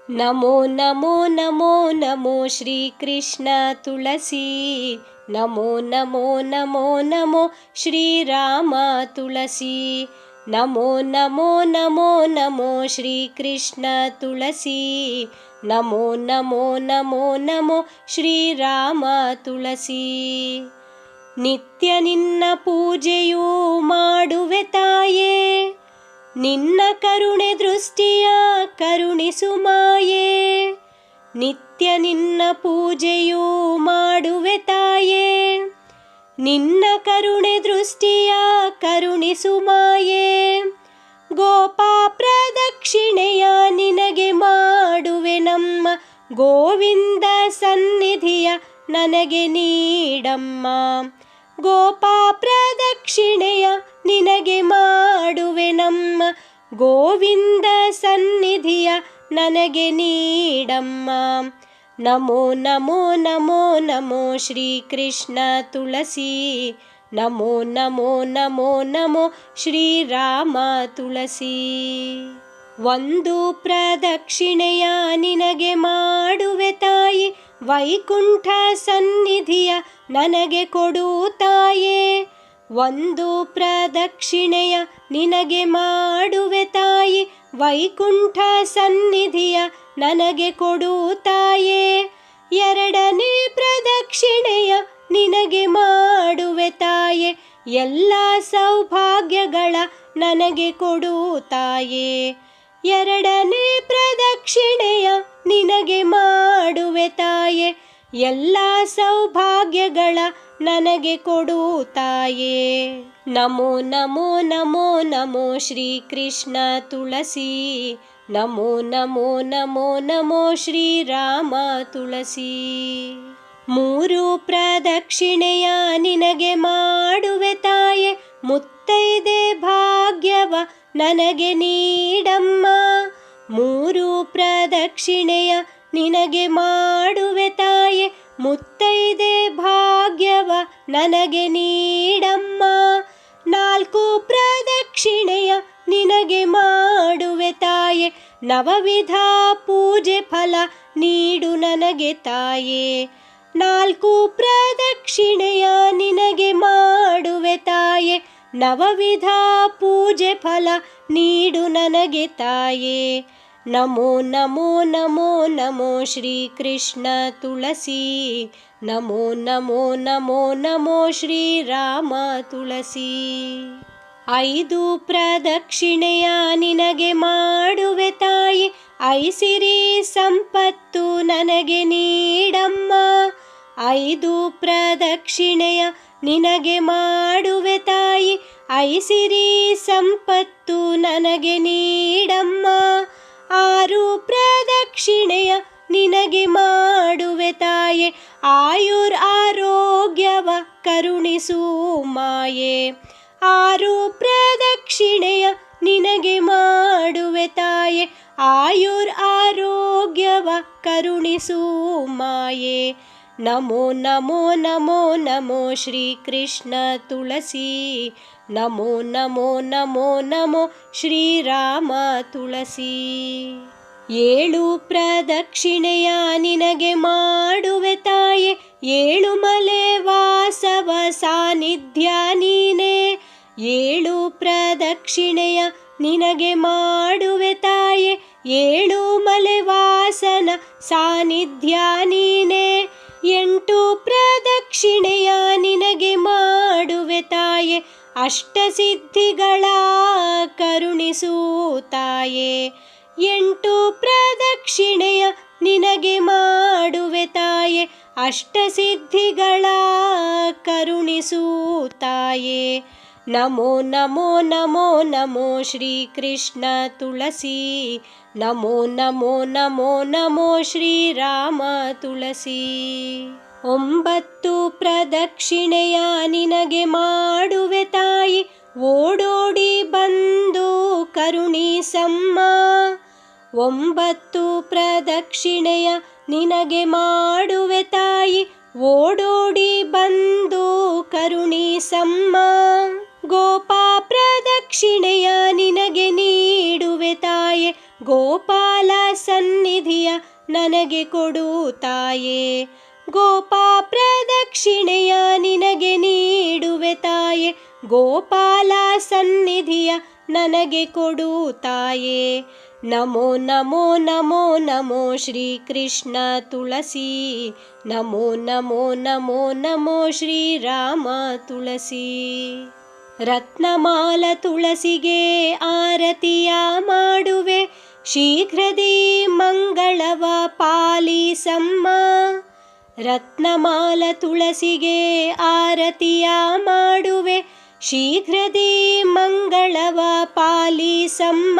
ನಮೋ ನಮೋ ನಮೋ ನಮೋ ಶ್ರೀ ಕೃಷ್ಣ ತುಳಸಿ. ನಮೋ ನಮೋ ನಮೋ ನಮೋ ಶ್ರೀರಾಮ ತುಳಸಿ. ನಮೋ ನಮೋ ನಮೋ ನಮೋ ಶ್ರೀ ಕೃಷ್ಣ ತುಳಸಿ. ನಮೋ ನಮೋ ನಮೋ ನಮೋ ಶ್ರೀರಾಮ ತುಳಸಿ. ನಿತ್ಯ ನಿನ್ನ ಪೂಜೆಯೂ ಮಾಡುವೆ ತಾಯೇ, ನಿನ್ನ ಕರುಣೆ ದೃಷ್ಟಿಯ ಕರುಣಿಸು ಮಾಯೇ. ನಿತ್ಯ ನಿನ್ನ ಪೂಜೆಯೂ ಮಾಡುವೆ ತಾಯೇ, ನಿನ್ನ ಕರುಣೆ ದೃಷ್ಟಿಯ ಕರುಣಿಸು ಮಾಯೇ. ಗೋಪಾ ಪ್ರದಕ್ಷಿಣೆಯ ನಿನಗೆ ಮಾಡುವೆ ನಮ್ಮ ಗೋವಿಂದ ಸನ್ನಿಧಿಯ ನನಗೆ ನೀಡಮ್ಮ. ಗೋಪಾ ಪ್ರದಕ್ಷಿಣೆಯ ನಿನಗೆ ಮಾಡುವೆ ನಮ್ಮ ಗೋವಿಂದ ಸನ್ನಿಧಿಯ ನನಗೆ ನೀಡಮ್ಮ. ನಮೋ ನಮೋ ನಮೋ ನಮೋ ಶ್ರೀ ಕೃಷ್ಣ ತುಳಸಿ. ನಮೋ ನಮೋ ನಮೋ ನಮೋ ಶ್ರೀರಾಮ ತುಳಸಿ. ಒಂದು ಪ್ರದಕ್ಷಿಣೆಯ ನಿನಗೆ ಮಾಡುವೆ ತಾಯಿ, ವೈಕುಂಠ ಸನ್ನಿಧಿಯ ನನಗೆ ಕೊಡು ತಾಯೇ. ಒಂದು ಪ್ರದಕ್ಷಿಣೆಯ ನಿನಗೆ ಮಾಡುವೆ ತಾಯಿ, ವೈಕುಂಠ ಸನ್ನಿಧಿಯ ನನಗೆ ಕೊಡು ತಾಯೇ. ಎರಡನೇ ಪ್ರದಕ್ಷಿಣೆಯ ನಿನಗೆ ಮಾಡುವೆ ತಾಯೇ, ಎಲ್ಲ ಸೌಭಾಗ್ಯಗಳ ನನಗೆ ಕೊಡು ತಾಯೇ. ಎರಡನೇ ಪ್ರದಕ್ಷಿಣೆಯ ನಿನಗೆ ಮಾಡುವೆ ತಾಯೇ, ಎಲ್ಲ ಸೌಭಾಗ್ಯಗಳ ನನಗೆ ಕೊಡು ತಾಯೇ. ನಮೋ ನಮೋ ನಮೋ ನಮೋ ಶ್ರೀ ಕೃಷ್ಣ ತುಳಸಿ. ನಮೋ ನಮೋ ನಮೋ ನಮೋ ಶ್ರೀರಾಮ ತುಳಸಿ. ಮೂರು ಪ್ರದಕ್ಷಿಣೆಯ ನಿನಗೆ ಮಾಡುವೆ ತಾಯೇ, ಮುತ್ತೈದೆ ಭಾಗ್ಯವ ನನಗೆ ನೀಡಮ್ಮ. ಮೂರು ಪ್ರದಕ್ಷಿಣೆಯ ನಿನಗೆ ಮಾಡುವೆ ತಾಯೇ, ಮುತ್ತೈದೆ ಭಾಗ್ಯವ ನನಗೆ ನೀಡಮ್ಮ. ನಾಲ್ಕು ಪ್ರದಕ್ಷಿಣೆಯ ನಿನಗೆ ಮಾಡುವೆ ತಾಯೇ, ನವವಿಧ ಪೂಜೆ ಫಲ ನೀಡು ನನಗೆ ತಾಯೇ. ನಾಲ್ಕು ಪ್ರದಕ್ಷಿಣೆಯ ನಿನಗೆ ಮಾಡುವೆ ತಾಯೇ, ನವವಿಧ ಪೂಜೆ ಫಲ ನೀಡು ನನಗೆ ತಾಯೇ. ನಮೋ ನಮೋ ನಮೋ ನಮೋ ಶ್ರೀ ಕೃಷ್ಣ ತುಳಸಿ. ನಮೋ ನಮೋ ನಮೋ ನಮೋ ಶ್ರೀರಾಮ ತುಳಸಿ. ಐದು ಪ್ರದಕ್ಷಿಣೆಯ ನಿನಗೆ ಮಾಡುವೆ ತಾಯಿ, ಐಸಿರಿ ಸಂಪತ್ತು ನನಗೆ ನೀಡಮ್ಮ. ಐದು ಪ್ರದಕ್ಷಿಣೆಯ ನಿನಗೆ ಮಾಡುವೆ ತಾಯಿ, ಐಸಿರಿ ಸಂಪತ್ತು ನನಗೆ ನೀಡಮ್ಮ. ಆರು ಪ್ರದಕ್ಷಿಣೆಯ ನಿನಗೆ ಮಾಡುವೆ ತಾಯೇ, ಆಯುರ್ ಆರೋಗ್ಯವ ಕರುಣಿಸು ಮಾಯೇ. ಆರು ಪ್ರದಕ್ಷಿಣೆಯ ನಿನಗೆ ಮಾಡುವೆ ತಾಯೇ, ಆಯುರ್ ಆರೋಗ್ಯವ ಕರುಣಿಸು ಮಾಯೇ. ನಮೋ ನಮೋ ನಮೋ ನಮೋ ಶ್ರೀ ಕೃಷ್ಣ ತುಳಸಿ. ನಮೋ ನಮೋ ನಮೋ ನಮೋ ಶ್ರೀರಾಮ ತುಳಸಿ. ಏಳು ಪ್ರದಕ್ಷಿಣೆಯ ನಿನಗೆ ಮಾಡುವೆ ತಾಯೇ, ಏಳು ಮಲೆ ವಾಸವ ಸಾನ್ನಿಧ್ಯ ನೀನೇ. ಏಳು ಪ್ರದಕ್ಷಿಣೆಯ ನಿನಗೆ ಮಾಡುವೆ ತಾಯೇ, ಏಳು ಮಲೆ ವಾಸನ ಸಾನ್ನಿಧ್ಯ ನೀನೇ. ಎಂಟು ಪ್ರದಕ್ಷಿಣೆಯ ನಿನಗೆ ಮಾಡುವೆ ತಾಯೇ, ಅಷ್ಟಸಿದ್ಧಿಗಳ ಕರುಣಿಸು ತಾಯೇ. ಎಂಟು ಪ್ರದಕ್ಷಿಣೆಯ ನಿನಗೆ ಮಾಡುವೆ ತಾಯೇ, ಅಷ್ಟಸಿದ್ಧಿಗಳ ಕರುಣಿಸು ತಾಯೇ. ನಮೋ ನಮೋ ನಮೋ ನಮೋ ಶ್ರೀ ಕೃಷ್ಣ ತುಳಸಿ. ನಮೋ ನಮೋ ನಮೋ ನಮೋ ಶ್ರೀರಾಮ ತುಳಸಿ. ಒಂಬತ್ತು ಪ್ರದಕ್ಷಿಣೆಯ ನಿನಗೆ ಮಾಡುವೆ ತಾಯಿ, ಓಡೋಡಿ ಬಂದು ಕರುಣಿಸಮ್ಮ. ಒಂಬತ್ತು ಪ್ರದಕ್ಷಿಣೆಯ ನಿನಗೆ ಮಾಡುವೆ ತಾಯಿ, ಓಡೋಡಿ ಬಂದು ಕರುಣಿಸಮ್ಮ. ಗೋಪಾ ಪ್ರದಕ್ಷಿಣೆಯ ನಿನಗೆ ನೀಡುವೆ ತಾಯೆ, ಗೋಪಾಲ ಸನ್ನಿಧಿಯ ನನಗೆ ಕೊಡು ತಾಯೇ. ಗೋಪಾ ಪ್ರದಕ್ಷಿಣೆಯ ನಿನಗೆ ನೀಡುವೆ ತಾಯೇ. ಗೋಪಾಲ ಸನ್ನಿಧಿಯ ನನಗೆ ಕೊಡು ತಾಯೇ. ನಮೋ ನಮೋ ನಮೋ ನಮೋ ಶ್ರೀ ಕೃಷ್ಣ ತುಳಸಿ. ನಮೋ ನಮೋ ನಮೋ ನಮೋ ಶ್ರೀರಾಮ ತುಳಸಿ. ರತ್ನಮಾಲ ತುಳಸಿಗೆ ಆರತಿಯ ಮಾಡುವೆ, ಶೀಘ್ರದಿ ಮಂಗಳವ ಪಾಲಿಸಮ್ಮ. ರತ್ನಮಾಲ ತುಳಸಿಗೆ ಆರತಿಯ ಮಾಡುವೆ, ಶೀಘ್ರದಿ ಮಂಗಳವ ಪಾಲಿಸಮ್ಮ.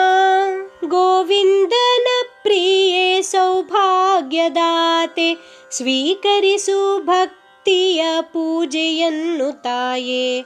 ಗೋವಿಂದನ ಪ್ರಿಯೆ ಸೌಭಾಗ್ಯದಾತೆ, ಸ್ವೀಕರಿಸು ಭಕ್ತಿಯ ಪೂಜೆಯನ್ನು ತಾಯೇ.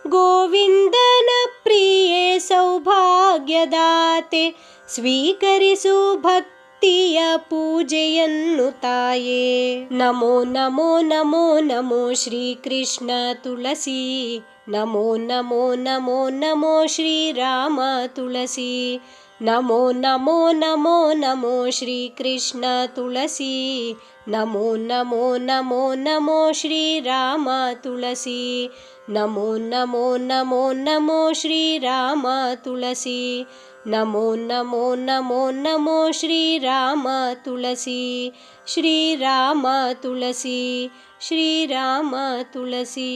ಗೋವಿಂದನ ಪ್ರಿಯೆ ಸೌಭಾಗ್ಯದಾತೆ, ಸ್ವೀಕರಿಸು ಭಕ್ತಿಯ ಪೂಜೆಯನ್ನು ತಾಯೇ. ನಮೋ ನಮೋ ನಮೋ ನಮೋ ಶ್ರೀ ಕೃಷ್ಣ ತುಳಸಿ. ನಮೋ ನಮೋ ನಮೋ ನಮೋ ಶ್ರೀರಾಮ ತುಳಸಿ. ನಮೋ ನಮೋ ನಮೋ ನಮೋ ಶ್ರೀ ಕೃಷ್ಣ ತುಳಸಿ. ನಮೋ ನಮೋ ನಮೋ ನಮೋ ಶ್ರೀರಾಮ ತುಳಸಿ. ನಮೋ ನಮೋ ನಮೋ ನಮೋ ಶ್ರೀರಾಮ ತುಳಸಿ. ನಮೋ ನಮೋ ನಮೋ ನಮೋ ಶ್ರೀರಾಮ ತುಳಸಿ. ಶ್ರೀರಾಮ ತುಳಸಿ, ಶ್ರೀರಾಮ ತುಳಸಿ.